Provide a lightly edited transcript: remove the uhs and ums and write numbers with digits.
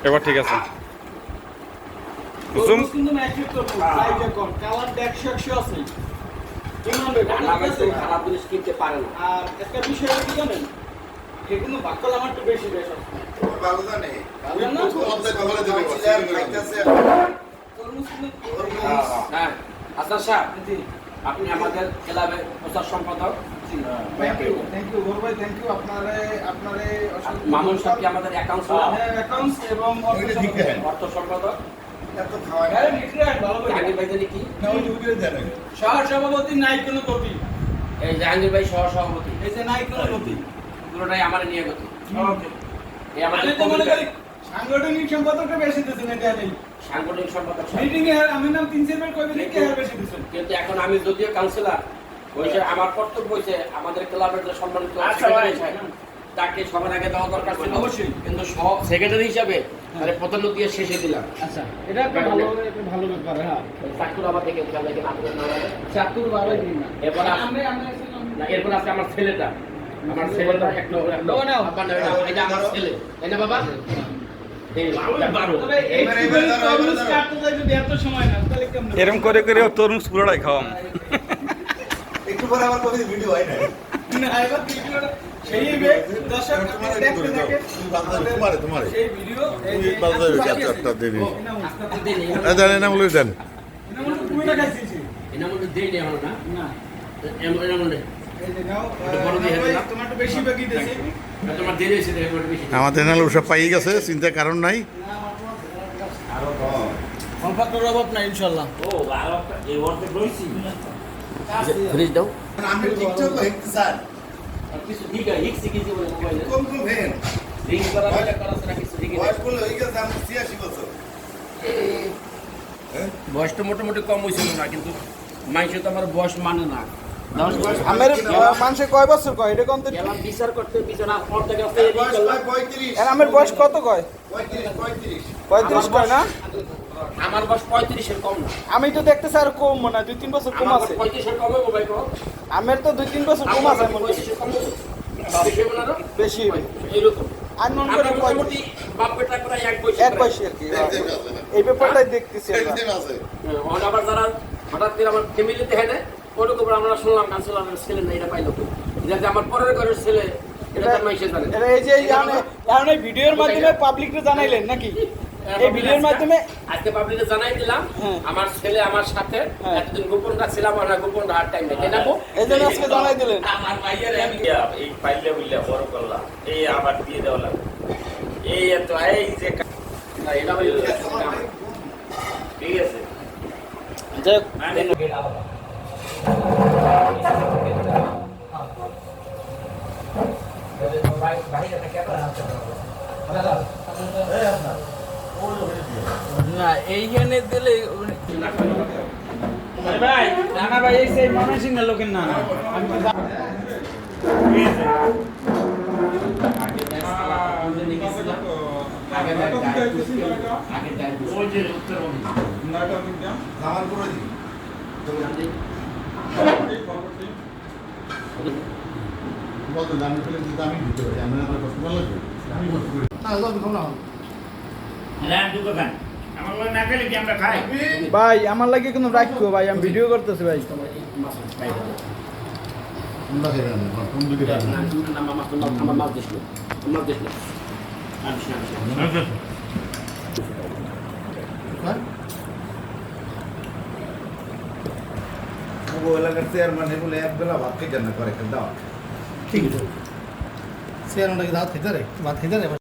এবার ঠিক আছে খারাপ জিনিস কিনতে পারে না। আর একটা বিষয় কি জানেন, এগুলো বাক্কল আমার একটু বেশি বেশ ভালো জানে হ্যাঁ। আচ্ছা স্যার, আপনি আমাদের ক্লাবের প্রচার সম্পাদক। মামুন সাহেব কি আমাদের অ্যাকাউন্টস এবং অর্থ সম্পাদক। সহসভাপতি নাই কোনো গতি, এই জাহাঙ্গীর ভাই সহসভাপতি, এই যে নাই কোনো গতি, পুরোটাই আমার নিয়ে গতি। এই আমাদের সাংগঠনিক সম্পাদকটা বেশি দিতেছেন, এটা নেই সাংগঠনিক সম্পাদক মিটিং এ আমি নাম 3 বার কই দিলে কে আর বেশি দিতেছেন। কিন্তু এখন আমি যদিও কাউন্সিলর, ওইটা আমার কর্তব্য হইছে আমাদের ক্লাবের যে সম্মানিত তাকে সবার আগে দেওয়া দরকার ছিল অবশ্যই, কিন্তু সব সেক্রেটারি হিসাবে আরে পতন দিয়ে শেষে দিলাম। আচ্ছা, এটা একটা ভালো ব্যাপার। হ্যাঁ, চাকুর আবার দেখে দিলাম, দেখেন আপনাদের নাম চাকুর বাবা দিন না। এরপর এরপর আছে আমার ছেলেটা, আমার ছেলেটা এক নম্বর আব্বা না, এটা আমার ছেলে, তাই না বাবা? এরকম করে করে তরমুজ পুরোটাই খাওয়াম। একটু পরে আমার কবি ভিডিও হয় না সেই দর্শক দেখতে দেখে তোমার সেই ভিডিও এই চারটা দেবি জানেন না বলে জানেন এনা মনে তুমি না খাইছিস এনা মনে দেই না না না এনা মনে এই যে নাও বড় দিয়ে দিলাম তোমার একটু বেশি বাকি দিয়েছি তোমার দেরি হইছে দেখো বেশি আমাদের নাল সব পাই গেছে, চিন্তার কারণ নাই। আরো কমফর্টের অভাব নাই ইনশাআল্লাহ। ও আরো এই ওয়ার্ডে রইছি ফ্রিজ দাও আমি টিকটক দেখতে স্যার আর কিছু দিগা হিক্সি কিছু বলে মোবাইলে কম কম ভেন রিং করা এটা করা ছাড়া কিছু দিগা বয়স বলে হই গেছে আমি 86 বছর। বয়স তো মোটামুটি কম হইছিল না, কিন্তু মাইসে তো আমার বয়স মানে না। আমার মানুষে কয় বছর কয় এটা কোন গেলাম বিচার করতে, বিছানা পর থেকে 35 এর আমার বয়স কত কয় 35 কয় না, আমার বয়স 35 এর কম না। আমি তো দেখতেছি আর কম মনে হয় 2-3 বছর কম আছে। 35 এর কম হবে ভাই কো আমার তো 2-3 বছর কম আছে মনে হয়। বেশি বলা না বেশি এরকম আর নন করে মোটামুটি বাপ বেটা করে এক বয়সী আর কি। এই ব্যাপারটাই দেখতেছি আমরা আবার যারা হঠাৎ করে আমার ফ্যামিলিতে হয় না ওরকম আমরা শুনলাম কাউন্সিলরের ছেলে না, এটা পাইলো এটা যে আমার পরের ঘরের ছেলে, এটা তো মাইসে জানে। এটা এই যে এই ভিডিওর মাধ্যমে পাবলিককে জানাইলেন নাকি? এই ভিডিওর মাধ্যমে আজকে পাবলিককে জানাই দিলাম আমার ছেলে আমার সাথে এতদিন গোপন রাখছিলাম, আমরা গোপন রাখার টাইম নেই, তাই না? এইজন্য আজকে জানাই দিলেন আমার ভাইয়ের আমি এই পাইলে বললে বড় করলাম, এই আবার দিয়ে দেওয়া লাগবে এই এত এই যে না এটা হইল ঠিক আছে। যাই না এইখানে দিলে ভাই নানা ভাই এই সেই ময়মনসিংহ না লোকের না ভাই আমার লাগে কোনো রাখবো ভাই, আমি ভিডিও করতেছি ভাই। এলাকার চেয়ারম্যান বলে এক বেলা ভাত খেতে না করে দাও ঠিক আছে চেয়ারম্যানটাকে ভাত খেতে রে ভাত খেতে রে